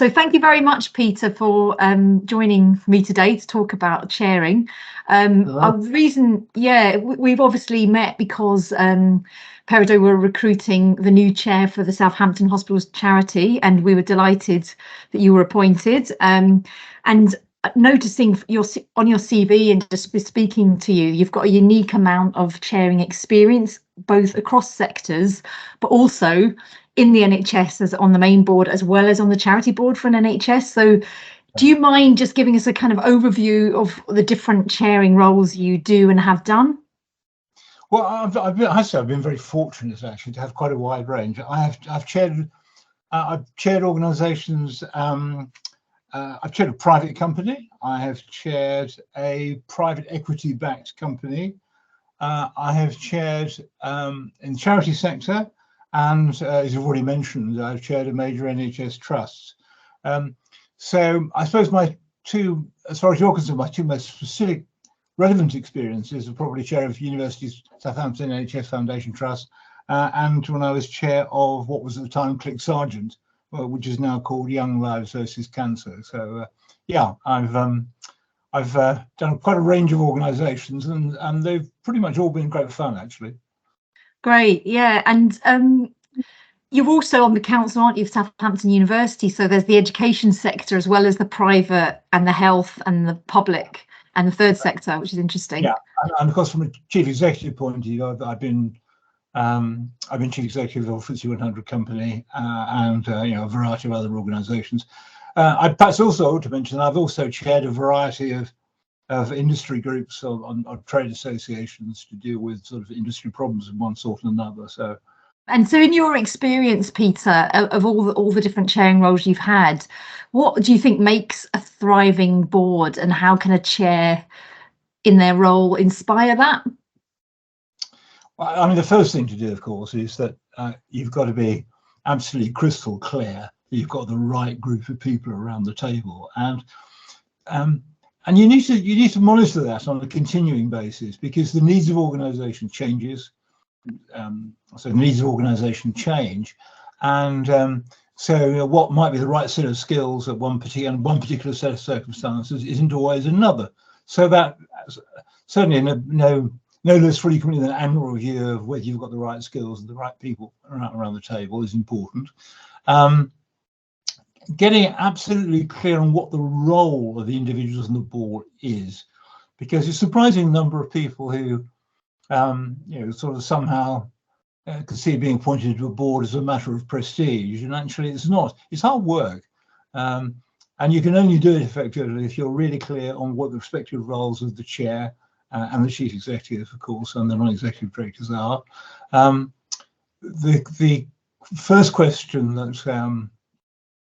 So thank you very much, Peter, for joining me today to talk about chairing. We've obviously met because Peridot were recruiting the new chair for the Southampton Hospitals Charity, and we were delighted that you were appointed. And noticing on your CV and just speaking to you, you've got a unique amount of chairing experience, both across sectors, but also in the NHS as on the main board as well as on the charity board for an NHS. So do you mind just giving us a kind of overview of the different chairing roles you do and have done? Well, I've been very fortunate actually to have quite a wide range. I've chaired organisations. I've chaired a private company. I have chaired a private equity-backed company. I have chaired in the charity sector, and as you've already mentioned, I've chaired a major NHS trust. So I suppose my two, as far as you're concerned, my two most specific relevant experiences are probably chair of University Southampton NHS Foundation Trust, and when I was chair of what was at the time Click Sargent, which is now called Young Lives versus Cancer. So yeah, I've done quite a range of organisations, and they've pretty much all been great fun actually. Great, yeah, and you're also on the council, aren't you, of Southampton University? So there's the education sector as well as the private and the health and the public and the third sector, which is interesting. Yeah, and of course, from a chief executive point of view, I've been chief executive of a FTSE 100 company and a variety of other organisations. I perhaps also ought to mention I've also chaired a variety of industry groups on trade associations to deal with sort of industry problems of one sort and another. So. And so in your experience, Peter, of all the different chairing roles you've had, what do you think makes a thriving board, and how can a chair in their role inspire that? Well, I mean, the first thing to do, of course, is that you've got to be absolutely crystal clear that you've got the right group of people around the table, and you need to monitor that on a continuing basis, because the needs of organisation changes. So the needs of organisation change, and so what might be the right set of skills at one particular set of circumstances isn't always another. So that certainly no less frequently than an annual review of whether you've got the right skills and the right people around the table is important. Getting absolutely clear on what the role of the individuals on the board is, because it's a surprising number of people who sort of somehow could see being appointed to a board as a matter of prestige, and actually it's not. It's hard work, and you can only do it effectively if you're really clear on what the respective roles of the chair and the chief executive, of course, and the non-executive directors are. The first question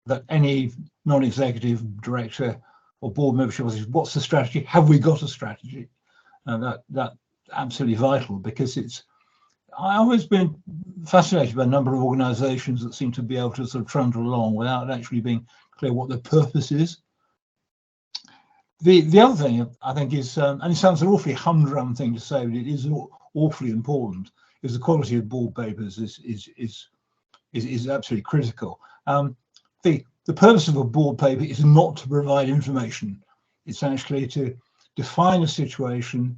that any non-executive director or board membership is, what's the strategy? Have we got a strategy? That's absolutely vital, because I've always been fascinated by a number of organisations that seem to be able to sort of trundle along without actually being clear what their purpose is. The other thing I think is, and it sounds an awfully humdrum thing to say, but it is awfully important, is the quality of board papers is absolutely critical. The purpose of a board paper is not to provide information. It's actually to define a situation,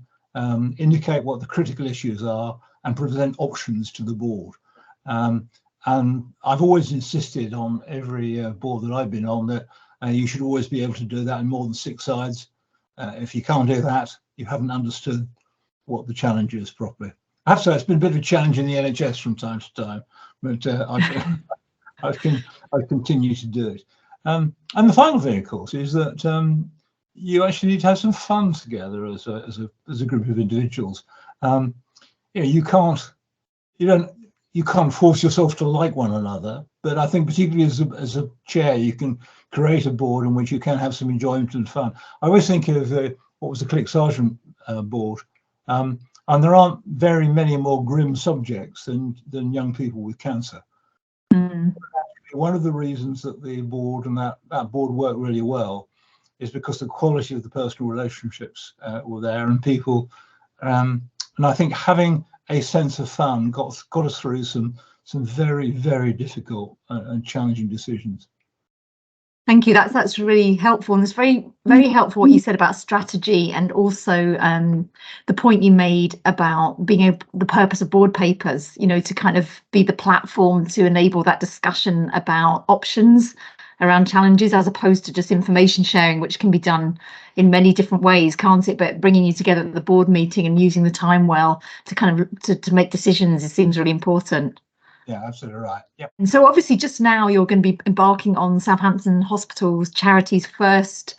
indicate what the critical issues are, and present options to the board. And I've always insisted on every board that I've been on that you should always be able to do that in more than 6 sides. If you can't do that, you haven't understood what the challenge is properly. I have to say, it's been a bit of a challenge in the NHS from time to time, but I've continued to do it. And the final thing, of course, is that you actually need to have some fun together as a group of individuals. You can't force yourself to like one another, but I think particularly as a chair, you can create a board in which you can have some enjoyment and fun. I always think of what was the Click Sargent board, and there aren't very many more grim subjects than young people with cancer. Mm. One of the reasons that the board and that board worked really well is because the quality of the personal relationships were there, and people, and I think having a sense of fun got us through some very, very difficult and challenging decisions. Thank you. That's really helpful, and it's very helpful what you said about strategy, and also the point you made about the purpose of board papers. You know, to kind of be the platform to enable that discussion about options around challenges, as opposed to just information sharing, which can be done in many different ways, can't it? But bringing you together at the board meeting and using the time well to kind of to make decisions, it seems really important. Yeah, absolutely right. Yep. And so obviously just now you're going to be embarking on Southampton Hospitals Charity's first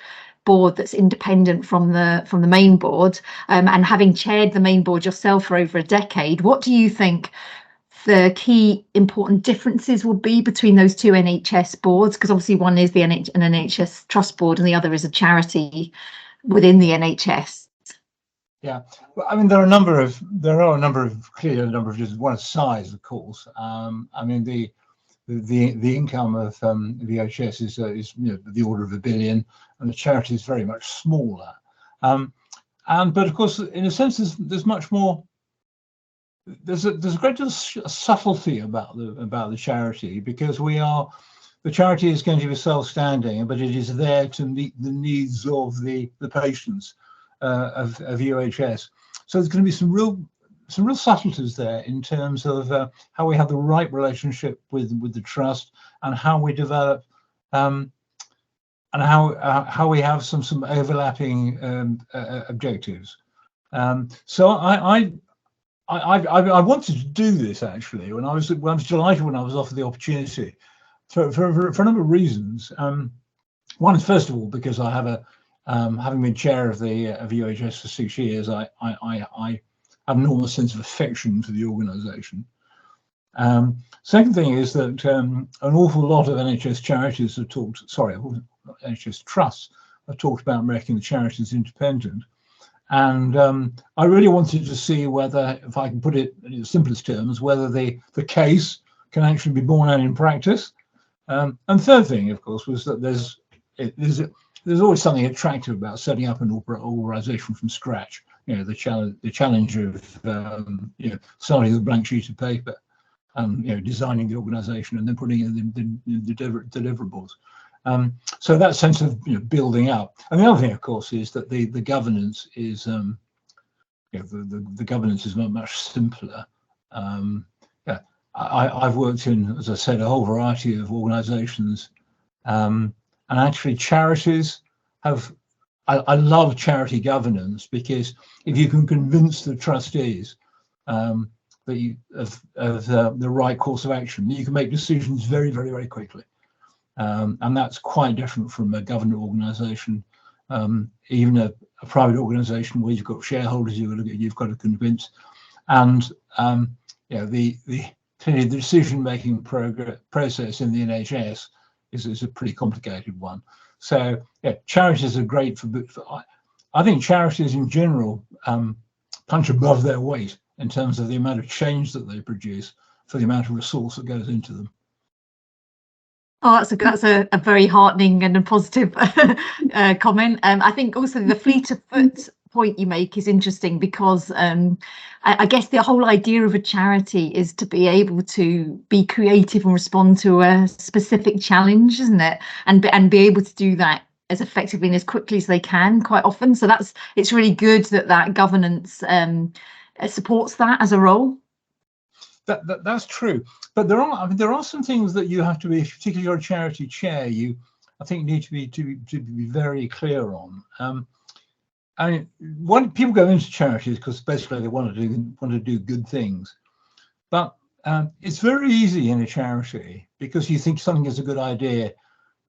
board that's independent from the main board, and having chaired the main board yourself for over a decade, what do you think the key important differences will be between those two NHS boards? Because obviously one is an NHS trust board and the other is a charity within the NHS. Yeah, well, I mean, there are a number of one is size, of course. I mean, the income of the NHS is the order of £1 billion, and the charity is very much smaller. But of course, in a sense, there's much more. There's a great deal of subtlety about the charity, because the charity is going to be self-standing, but it is there to meet the needs of the patients of UHS. So there's going to be some real subtleties there in terms of how we have the right relationship with the trust, and how we develop and how we have some overlapping objectives. So I wanted to do this actually when I was delighted when I was offered the opportunity for a number of reasons. One is, first of all, because I have having been chair of UHS for 6 years, I have an enormous sense of affection for the organisation. Second thing is that an awful lot of NHS charities NHS trusts have talked about making the charities independent, and I really wanted to see whether, if I can put it in the simplest terms, whether the case can actually be borne out in practice. And third thing, of course, was that there's always something attractive about setting up an organisation from scratch. You know, the challenge of starting with a blank sheet of paper, designing the organisation and then putting in the deliverables. So that sense of building up. And the other thing, of course, is that the governance is the governance is much simpler. I've worked in, as I said, a whole variety of organisations. And actually, charities have. I love charity governance, because if you can convince the trustees of the right course of action, you can make decisions very, very, very quickly. And that's quite different from a government organisation, even a private organisation where you've got shareholders you've got to convince, and clearly the decision-making process in the NHS is a pretty complicated one. So charities are great I think charities in general punch above their weight in terms of the amount of change that they produce for the amount of resource that goes into them. Oh, that's a very heartening and a positive comment. I think also the fleet of foot point you make is interesting, because I guess the whole idea of a charity is to be able to be creative and respond to a specific challenge, isn't it? And be able to do that as effectively and as quickly as they can quite often. So it's really good that governance supports that as a role. That's true, but there are some things that you have to be, particularly your charity chair, I think need to be very clear on. I mean, when people go into charities because basically they want to do good things, but it's very easy in a charity, because you think something is a good idea,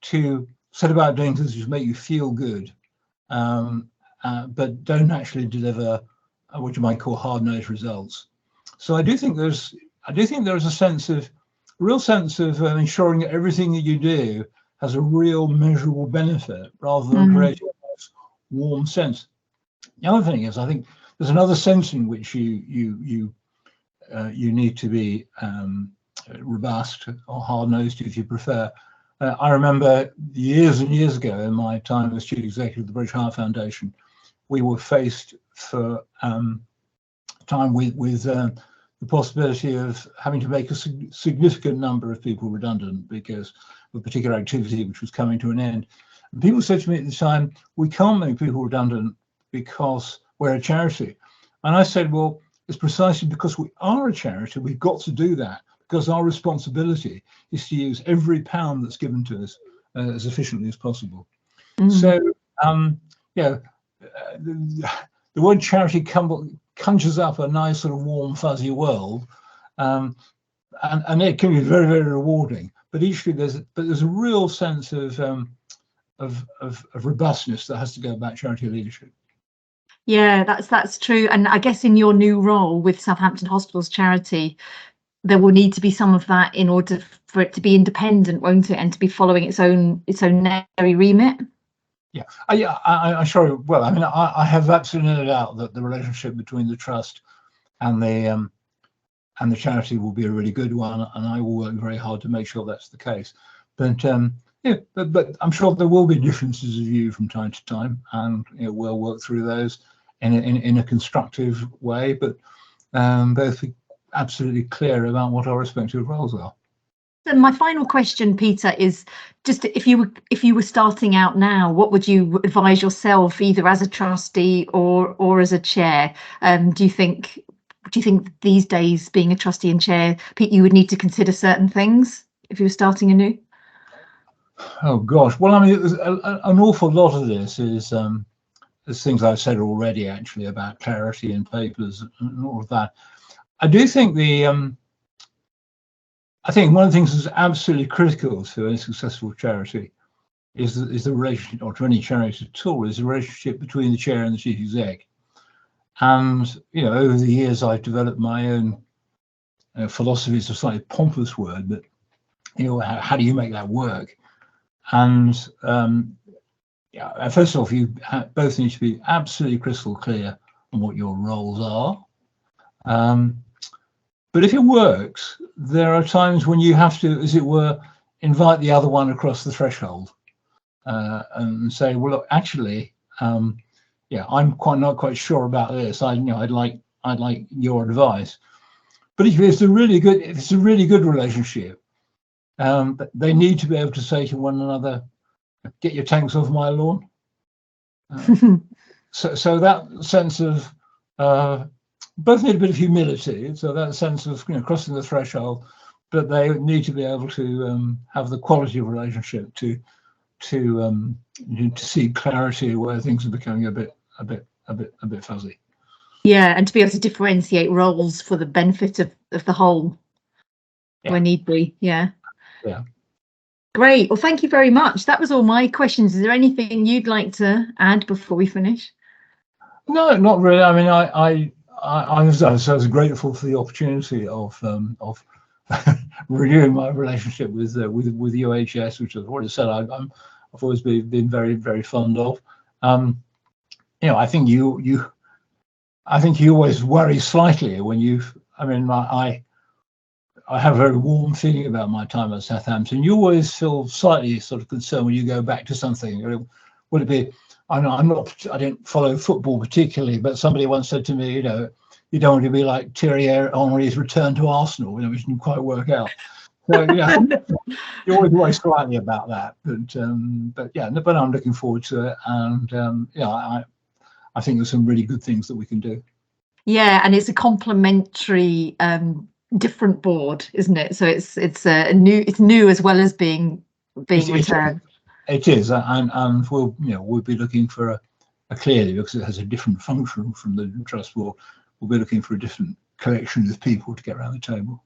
to set about doing things which make you feel good, but don't actually deliver what you might call hard-nosed results. So I do think there's a real sense of ensuring that everything that you do has a real measurable benefit, rather than creating a nice warm sense. The other thing is, I think there's another sense in which you need to be robust or hard-nosed, if you prefer. I remember years and years ago, in my time as chief executive of the British Heart Foundation, we were faced for time with the possibility of having to make a significant number of people redundant because of a particular activity which was coming to an end. And people said to me at the time, we can't make people redundant because we're a charity. And I said, well, it's precisely because we are a charity, we've got to do that, because our responsibility is to use every pound that's given to us as efficiently as possible. So, the word charity conjures up a nice sort of warm, fuzzy world, and it can be very, very rewarding. But equally, there's a real sense of robustness that has to go about charity leadership. Yeah, that's true. And I guess in your new role with Southampton Hospitals Charity, there will need to be some of that in order for it to be independent, won't it, and to be following its own necessary remit. Yeah, I sure. Well, I mean, I have absolutely no doubt that the relationship between the trust and the charity will be a really good one, and I will work very hard to make sure that's the case. But but I'm sure there will be differences of view from time to time, and we'll work through those in a constructive way. But both be absolutely clear about what our respective roles are. So my final question, Peter, is just if you were starting out now, what would you advise yourself, either as a trustee or as a chair? Do you think these days, being a trustee and chair, Pete, you would need to consider certain things if you were starting anew? Oh gosh, well, I mean, an awful lot of this is things I've said already, actually, about clarity in papers and all of that. I do think I think one of the things that's absolutely critical to a successful charity is the relationship, or to any charity at all, is the relationship between the chair and the chief exec. And over the years, I've developed my own philosophy. It's a slightly pompous word, but how do you make that work? And first of all, you both need to be absolutely crystal clear on what your roles are. But if it works, there are times when you have to, as it were, invite the other one across the threshold and say, well, look, actually, I'm not quite sure about this. I'd like your advice. But if it's a really good relationship, they need to be able to say to one another, "Get your tanks off my lawn." So that sense of both need a bit of humility, so that sense of crossing the threshold, but they need to be able to have the quality of relationship to see clarity where things are becoming a bit fuzzy. Yeah, and to be able to differentiate roles for the benefit of the whole, where need be. Yeah. Great. Well, thank you very much. That was all my questions. Is there anything you'd like to add before we finish? No, not really. I mean, I was grateful for the opportunity of renewing my relationship with UHS, which is what I said I've always been very, very fond of. I think you always worry slightly when I have a very warm feeling about my time at Southampton. You always feel slightly sort of concerned when you go back to something. Would it be? I don't follow football particularly, but somebody once said to me, you don't want to be like Thierry Henry's return to Arsenal, which didn't quite work out. So you always worry slightly about that, but I'm looking forward to it, and I think there's some really good things that we can do. Yeah, and it's a complementary, different board, isn't it? So it's new as well as being returned. It is, and we'll be looking for a clearly, because it has a different function from the trust board, we'll be looking for a different collection of people to get around the table.